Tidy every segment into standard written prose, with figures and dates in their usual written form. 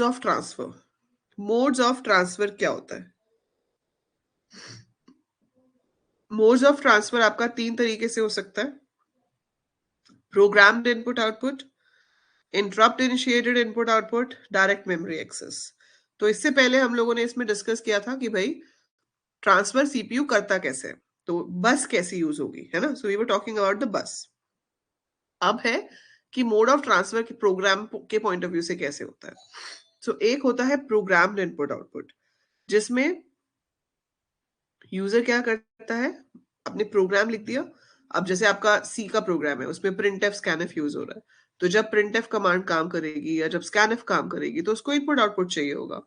Of transfer, modes of transfer क्या होता है? मोड्स ऑफ ट्रांसफर आपका 3 तरीके से हो सकता है। Programmed input output, interrupt initiated input output, direct memory access. तो इससे पहले हम लोगों ने इसमें डिस्कस किया था कि भाई ट्रांसफर सीपीयू करता कैसे है, तो बस कैसे यूज होगी, है ना। So we were talking about the bus. अब है कि मोड ऑफ ट्रांसफर के प्रोग्राम के पॉइंट ऑफ व्यू से कैसे होता है। सो एक होता है प्रोग्राम्ड इनपुट आउटपुट, जिसमें यूजर क्या करता है, अपने प्रोग्राम लिख दिया। अब जैसे आपका सी का प्रोग्राम है, उसमें print F scan F use हो रहा है, तो जब प्रिंट एफ कमांड काम करेगी या जब स्कैन एफ काम करेगी तो उसको इनपुट आउटपुट चाहिए होगा।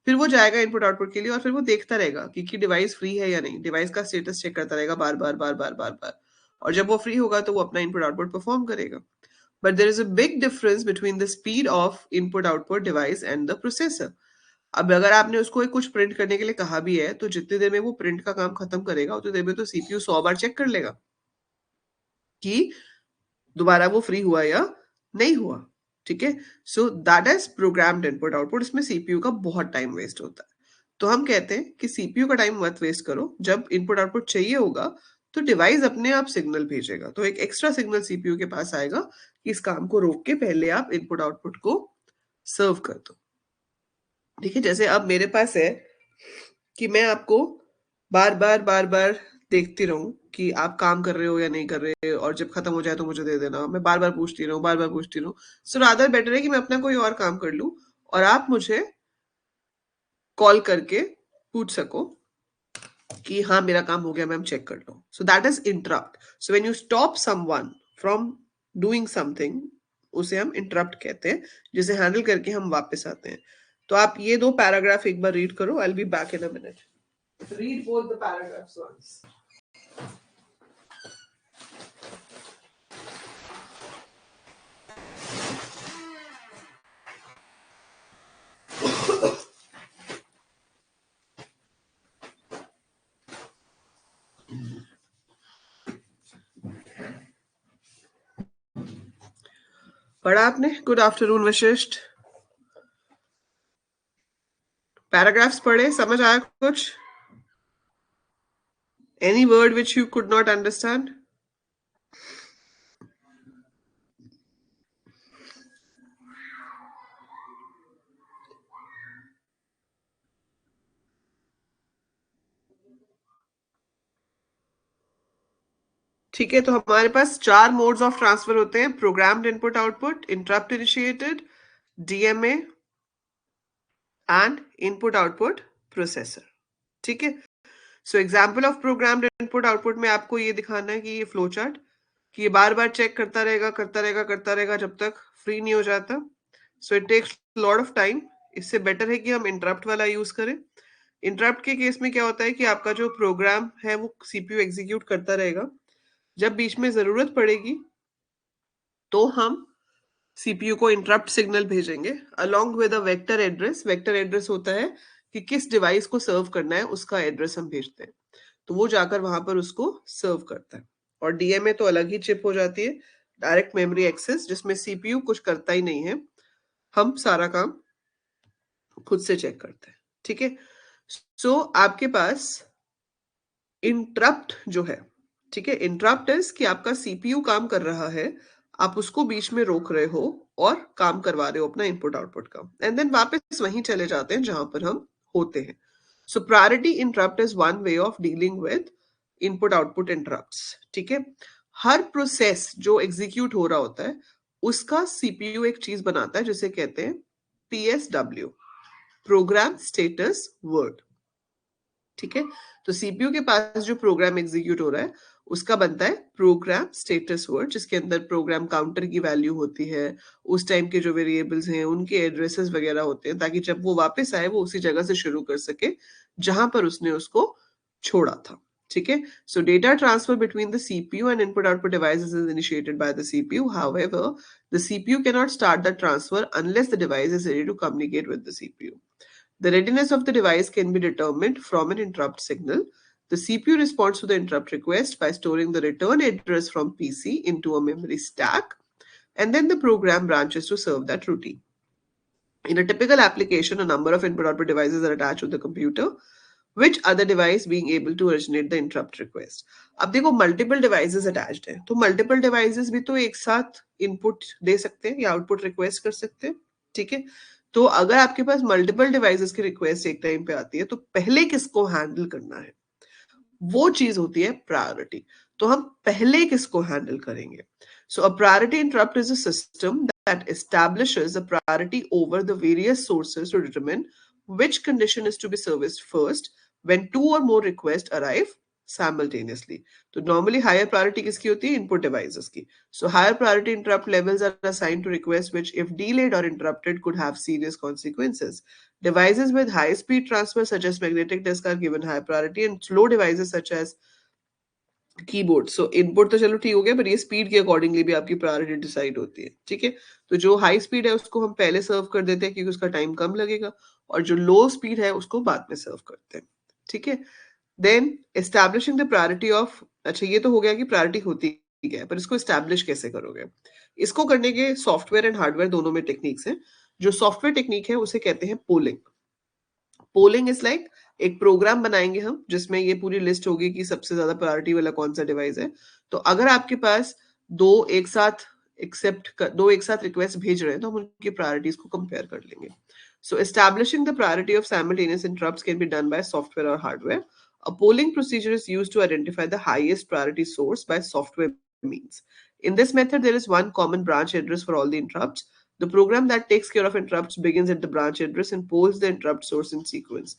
फिर वो जाएगा इनपुट आउटपुट के लिए और फिर वो देखता रहेगा कि डिवाइस फ्री है या नहीं, डिवाइस का स्टेटस चेक करता रहेगा बार बार बार बार बार बार। और जब वो फ्री होगा तो वो अपना इनपुट आउटपुट परफॉर्म करेगा। But there is a big difference between the speed of input output device and the processor. अब अगर आपने उसको कुछ प्रिंट करने के लिए कहा भी है, तो जितनी देर में वो प्रिंट का काम खत्म करेगा उतनी देर में तो सीपीयू 100 बार चेक कर लेगा कि दोबारा वो फ्री हुआ या नहीं हुआ। ठीक है, सो that is programmed input output. इसमें सीपीयू का बहुत टाइम वेस्ट होता है। तो हम कहते हैं कि सीपीयू का टाइम मत वेस्ट करो। जब इनपुट आउटपुट चाहिए होगा तो डिवाइस अपने आप सिग्नल भेजेगा, तो एक एक्स्ट्रा सिग्नल सीपीयू के पास आएगा कि इस काम को रोक के पहले आप इनपुट आउटपुट को सर्व कर दो। ठीक है, जैसे अब मेरे पास है कि मैं आपको बार बार बार बार देखती रहूं कि आप काम कर रहे हो या नहीं कर रहे, और जब खत्म हो जाए तो मुझे दे देना, मैं बार बार पूछती रहूं, बार बार पूछती रहूं। सो रादर बेटर है कि मैं अपना कोई और काम कर लूं और आप मुझे कॉल करके पूछ सको कि हाँ मेरा काम हो गया मैम, चेक कर लो। So that is interrupt. So when you stop someone from doing something, उसे हम इंटरप्ट कहते हैं, जिसे हैंडल करके हम वापस आते हैं। तो आप ये 2 पैराग्राफ एक बार रीड करो। I will be back in a minute. Read both the paragraphs once. पढ़ा आपने? Good afternoon Vashishtha. पैराग्राफ्स पढ़े, समझ आया कुछ? Any word which you could not understand? ठीक है, तो हमारे पास 4 मोड्स ऑफ ट्रांसफर होते हैं। Programmed input output, interrupt initiated, DMA and input output processor. ठीक है, so example of programmed input output में आपको ये दिखाना है कि ये फ्लो चार्ट, कि ये बार बार चेक करता रहेगा करता रहेगा करता रहेगा जब तक फ्री नहीं हो जाता। So it takes lot of time. इससे बेटर है कि हम इंटरप्ट वाला यूज करें। इंटरप्ट के केस में क्या होता है कि आपका जो प्रोग्राम है वो सीपीयू एग्जीक्यूट करता रहेगा। जब बीच में जरूरत पड़ेगी तो हम सीपीयू को इंटरप्ट सिग्नल भेजेंगे along with a vector address. Vector address होता है कि किस डिवाइस को सर्व करना है, उसका एड्रेस हम भेजते हैं, तो वो जाकर वहां पर उसको सर्व करता है। और डीएमए तो अलग ही चिप हो जाती है, डायरेक्ट मेमोरी एक्सेस, जिसमें सीपीयू कुछ करता ही नहीं है, हम सारा काम खुद से चेक करते हैं। ठीक है, सो आपके पास इंटरप्ट जो है, ठीक है, इंटरप्ट इज कि आपका सीपीयू काम कर रहा है, आप उसको बीच में रोक रहे हो और काम करवा रहे हो अपना इनपुट आउटपुट का, एंड देन वापस वहीं चले जाते हैं जहां पर हम होते हैं। So priority interrupt is one way of dealing with input output interrupts. ठीक है, हर प्रोसेस जो एग्जीक्यूट हो रहा होता है उसका सीपीयू एक चीज बनाता है जिसे कहते हैं पीएसडब्ल्यू, प्रोग्राम स्टेटस वर्ड। ठीक है, तो सीपीयू के पास जो प्रोग्राम एग्जीक्यूट हो रहा है उसका बनता है प्रोग्राम स्टेटस वर्ड, जिसके अंदर प्रोग्राम काउंटर की वैल्यू होती है, उस टाइम के जो वेरिएबल्स हैं उनके एड्रेसेस वगैरह होते हैं, ताकि जब वो वापस आए वो उसी जगह से शुरू कर सके जहां पर उसने उसको छोड़ा था। ठीक है, so data transfer between the CPU and input output devices is initiated by the CPU. However the CPU can not start the transfer unless the device is ready to communicate with the CPU. The readiness of the device can be determined from an interrupt signal. The CPU responds to the interrupt request by storing the return address from PC into a memory stack, and then the program branches to serve that routine. In a typical application, a number of input-output devices are attached to the computer, which other device being able to originate the interrupt request. अब देखो multiple devices attached है, तो multiple devices भी तो एक साथ input दे सकते हैं या आउटपुट रिक्वेस्ट कर सकते हैं, ठीक है। तो अगर आपके पास मल्टीपल डिवाइसेस की रिक्वेस्ट एक टाइम पे आती है, तो पहले किसको हैंडल करना है, वो चीज होती है प्रायोरिटी। तो हम पहले किसको हैंडल करेंगे? So a priority interrupt is a system that establishes a priority over the various sources to determine which condition is to be serviced first when two or more requests arrive simultaneously. तो normally higher priority किसकी होती है? Input devices की. So higher priority interrupt levels are assigned to requests which, if delayed or interrupted, could have serious consequences. Devices with high speed transfer such as magnetic disk are given high priority, and slow devices such as keyboard, so input तो चलो ठीक हो गया, पर ये speed के accordingly भी आपकी प्रायोरिटी डिसाइड होती है, ठीक है। तो जो हाई स्पीड है उसको हम पहले सर्व कर देते हैं क्योंकि उसका टाइम कम लगेगा, और जो लो स्पीड है उसको बाद में सर्व करते हैं, ठीक है। Then establishing the priority of, अच्छा ये तो हो गया कि प्रायोरिटी होती क्या है, पर इसको एस्टैब्लिश कैसे करोगे? इसको करने के सॉफ्टवेयर एंड हार्डवेयर दोनों में टेक्निक्स हैं। जो सॉफ्टवेयर टेक्निक है उसे कहते हैं पोलिंग। पोलिंग इज लाइक एक प्रोग्राम बनाएंगे हम जिसमें ये पूरी लिस्ट होगी कि सबसे ज्यादा प्रायोरिटी वाला कौन सा डिवाइस है। तो अगर आपके पास दो एक साथ रिक्वेस्ट भेज रहे हैं तो हम उनकी प्रायोरिटीज को कंपेयर कर लेंगे। So establishing the priority of simultaneous interrupts can be done by software और hardware. A polling procedure is used to identify the highest priority source by software means. In this method, there is one common branch address for all the interrupts. The program that takes care of interrupts begins at the branch address and polls the interrupt source in sequence.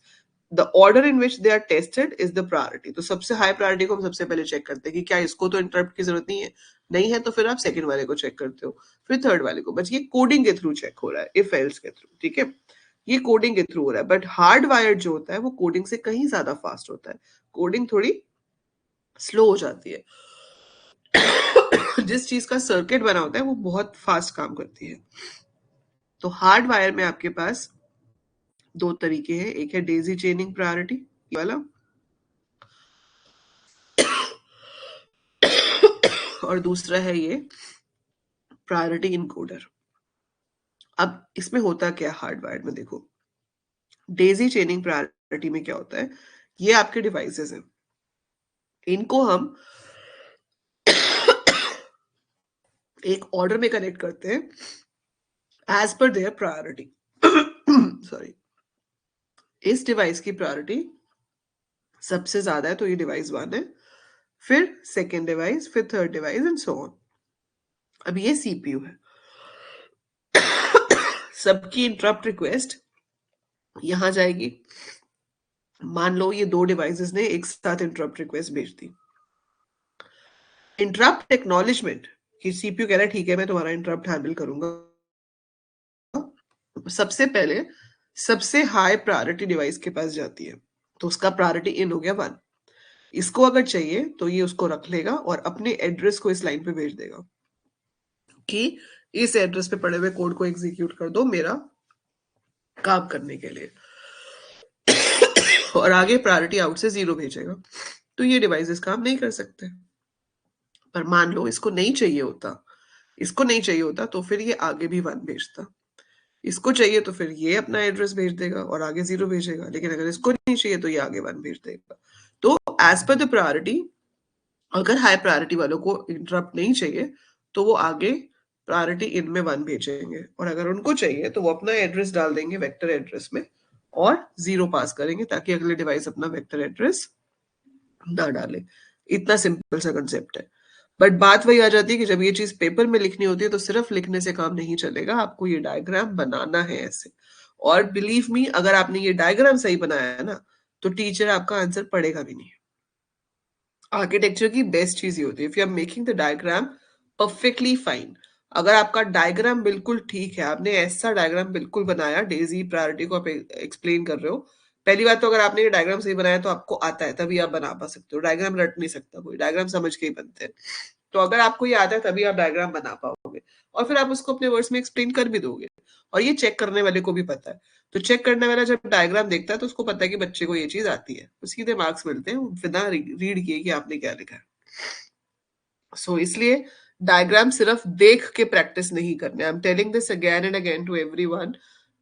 The order in which they are tested is the priority. तो सबसे high priority को हम सबसे पहले check करते हैं कि क्या इसको तो इंटरप्ट की जरूरत नहीं है, नहीं है तो फिर आप सेकंड वाले को चेक करते हो, फिर थर्ड वाले को। बस ये कोडिंग के थ्रू चेक हो रहा है, इफ एल्स के थ्रू, ठीक है। ये कोडिंग के थ्रू हो रहा है, बट हार्ड वायर्ड जो होता है वो कोडिंग से कहीं ज्यादा फास्ट होता है, कोडिंग थोड़ी स्लो हो जाती है। जिस चीज का सर्किट बना होता है वो बहुत फास्ट काम करती है। तो हार्ड वायर में आपके पास दो तरीके हैं, एक है डेजी चेनिंग प्रायोरिटी वाला, और दूसरा है ये प्रायोरिटी इनकोडर। अब इसमें होता क्या है हार्डवायर में, देखो डेजी चेनिंग प्रायोरिटी में क्या होता है, ये आपके डिवाइसेस हैं, इनको हम एक ऑर्डर में कनेक्ट करते हैं as per their priority. Sorry, इस डिवाइस की प्रायोरिटी सबसे ज्यादा है तो ये डिवाइस 1 है, फिर सेकेंड डिवाइस, फिर third device and so on. अब ये सीपीयू है, सबकी इंटरप्ट रिक्वेस्ट यहां जाएगी। मान लो ये दो डिवाइसेस ने एक साथ इंटरप्ट रिक्वेस्ट भेज दी। इंटरप्ट एक्नॉलेजमेंट कि सीपीयू कह रहा है ठीक है मैं तुम्हारा इंटरप्ट हैंडल करूंगा, सबसे पहले सबसे हाई प्रायोरिटी डिवाइस के पास जाती है, तो उसका प्रायोरिटी इन हो गया 1। इसको अगर चाहिए तो ये उसको रख लेगा और अपने एड्रेस को इस लाइन पे भेज देगा कि इस एड्रेस पे पड़े हुए कोड को एग्जीक्यूट कर दो मेरा काम करने के लिए, और आगे प्रायोरिटी आउट से 0 भेजेगा। तो ये डिवाइसेस काम नहीं कर सकते। पर मान लो इसको नहीं चाहिए होता तो फिर ये आगे भी 1 भेजता, इसको चाहिए तो फिर ये अपना एड्रेस भेज देगा और आगे 0 भेजेगा, लेकिन अगर इसको नहीं चाहिए तो ये आगे 1 भेज देगा। तो एज पर द प्रायोरिटी, अगर हाई प्रायोरिटी वालों को इंटरप्ट नहीं चाहिए तो वो आगे प्रायोरिटी इन में 1 भेजेंगे, और अगर उनको चाहिए तो वो अपना एड्रेस डाल देंगे वेक्टर एड्रेस में और 0 पास करेंगे ताकि अगले डिवाइस अपना वेक्टर एड्रेस ना डाले। इतना सिंपल सा कंसेप्ट है। बट बात वही आ जाती है कि जब ये चीज पेपर में लिखनी होती है तो सिर्फ लिखने से काम नहीं चलेगा, आपको ये डायग्राम बनाना है ऐसे। और बिलीव मी, अगर आपने ये डायग्राम सही बनाया है ना तो टीचर आपका आंसर पढ़ेगा भी नहीं। आर्किटेक्चर की बेस्ट चीज ये होती है, if you are making the diagram perfectly fine. अगर आपका डायग्राम बिल्कुल ठीक है, आपने ऐसा डायग्राम बिल्कुल बनाया, डेजी प्रायोरिटी को आप एक्सप्लेन कर रहे हो, पहली बात तो अगर आपने ये डायग्राम सही बनाया तो आपको आता है तभी आप बना पा सकते हो, डायग्राम रट नहीं सकता कोई, डायग्राम समझ के ही बनते हैं। तो अगर आपको ये आता है तभी आप डायग्राम बना पाओगे, और फिर आप उसको अपने वर्ड्स में एक्सप्लेन कर भी दोगे, और ये चेक करने वाले को भी पता है। तो चेक करने वाला जब डायग्राम देखता है तो उसको पता है कि बच्चे को ये चीज आती है, तो सीधे मार्क्स मिलते हैं बिना रीड किए कि आपने क्या लिखा है। सो इसलिए डायग्राम सिर्फ देख के प्रैक्टिस नहीं करने, I am telling this again and again to everyone,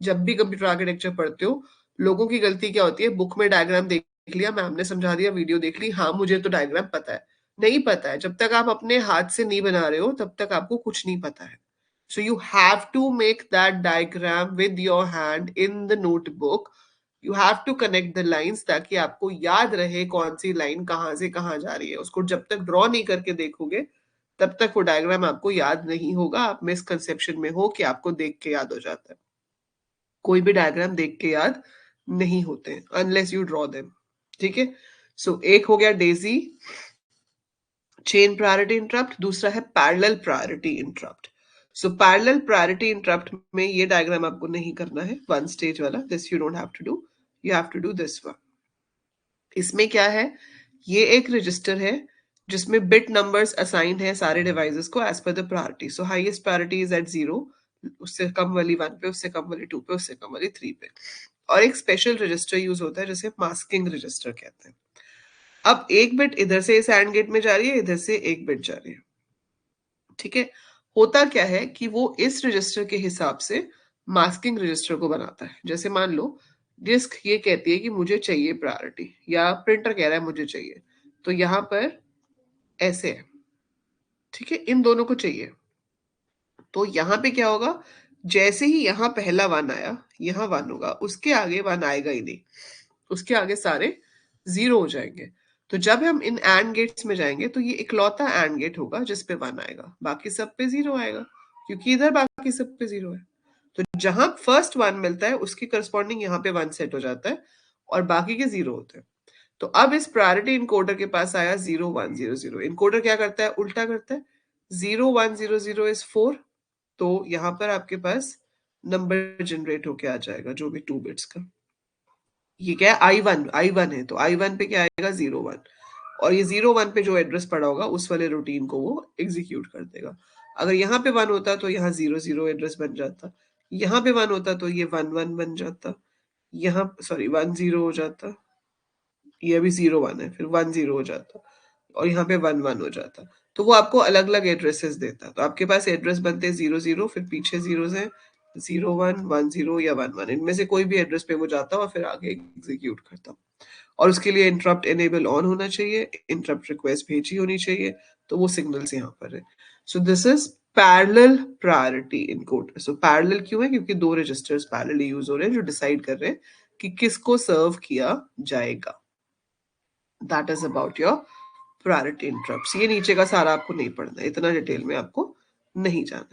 जब भी कंप्यूटर आर्किटेक्चर पढ़ते हो, लोगों की गलती क्या होती है, बुक में डायग्राम देख लिया, मैम ने समझा दिया, वीडियो देख ली, हाँ मुझे तो डायग्राम पता है। नहीं पता है, जब तक आप अपने हाथ से नहीं बना रहे हो तब तक आपको कुछ नहीं पता है। So you have to make that diagram with your hand in the notebook. You have to connect the lines ताकि आपको याद रहे कौन सी लाइन कहाँ से कहाँ जा रही है। उसको जब तक ड्रॉ नहीं करके देखोगे तब तक वो डायग्राम आपको याद नहीं होगा। आप मिसकंसेप्शन में हो कि आपको देख के याद हो जाता है। कोई भी डायग्राम देख के याद नहीं होते अनलेस यू ड्रॉ देम। ठीक है, सो एक हो गया डेजी चेन प्रायोरिटी इंटरप्ट, दूसरा है parallel priority interrupt. So parallel priority interrupt में ये डायग्राम आपको नहीं करना है, वन स्टेज वाला, this you don't have to do, you have to do this one. इसमें क्या है, ये एक रजिस्टर है जिसमें बिट नंबर्स असाइंड है सारे डिवाइसेस को as per the priority. So highest priority is at 0, उससे कम वाली 1 पे, उससे कम वाली 2 पे, उससे कम वाली 3 पे। और एक स्पेशल रजिस्टर यूज होता है जिसे मास्किंग रजिस्टर कहते हैं। अब एक बिट इधर से इस एंड गेट में जा रही है, इधर से एक बिट जा रही है। ठीक है, होता क्या है कि वो इस रजिस्टर के हिसाब से मास्किंग रजिस्टर को बनाता है। जैसे मान लो डिस्क ये कहती है कि मुझे चाहिए प्रायोरिटी, या प्रिंटर कह रहा है मुझे चाहिए, तो यहां पर ऐसे है। ठीक है, इन दोनों को चाहिए, तो यहां पे क्या होगा, जैसे ही यहां पहला वन आया, यहां वन होगा, उसके आगे वन आएगा ही नहीं, उसके आगे सारे जीरो हो जाएंगे। तो जब हम इन एंड गेट्स में जाएंगे तो ये इकलौता एंड गेट होगा जिसपे वन आएगा, बाकी सब पे जीरो आएगा, क्योंकि इधर बाकी सब पे जीरो है। तो जहां फर्स्ट वन मिलता है उसकी करस्पॉन्डिंग यहाँ पे वन सेट हो जाता है और बाकी के जीरो होते हैं। तो अब इस प्रायोरिटी इनकोडर के पास आया 0100। इनकोडर क्या करता है, उल्टा करता है। 0100 इज 4, तो यहां पर आपके पास नंबर जनरेट होके आ जाएगा जो भी 2 बिट्स का। ये क्या है, आई वन है, तो आई वन पे क्या आएगा, 01, और ये 01 पे जो एड्रेस पड़ा होगा उस वाले रूटीन को वो एग्जीक्यूट कर देगा। अगर यहाँ पे 1 होता तो यहाँ 00 एड्रेस बन जाता, यहाँ पे 1 होता तो ये 11 बन जाता, यहाँ सॉरी 10 हो जाता, ये अभी 01 है, फिर 10 हो जाता, और यहाँ पे 11 हो जाता। तो वो आपको अलग अलग एड्रेसेस देता। तो आपके पास एड्रेस बनते हैं 00, फिर पीछे जीरोस हैं 01, 10 या 11, इनमें से कोई भी एड्रेस पे वो जाता और फिर आगे एग्जीक्यूट करता। और उसके लिए इंटरप्ट एनेबल ऑन होना चाहिए, इंटरप्ट रिक्वेस्ट भेजी होनी चाहिए, तो वो सिग्नल्स यहाँ पर है। So this is parallel priority encoder. So parallel क्यों है, क्योंकि दो रजिस्टर्स पैरेलली यूज हो रहे हैं जो डिसाइड कर रहे हैं कि किसको सर्व किया जाएगा। That is about your priority interrupts. ये नीचे का सारा आपको नहीं पढ़ना है, इतना डिटेल में आपको नहीं जाना है।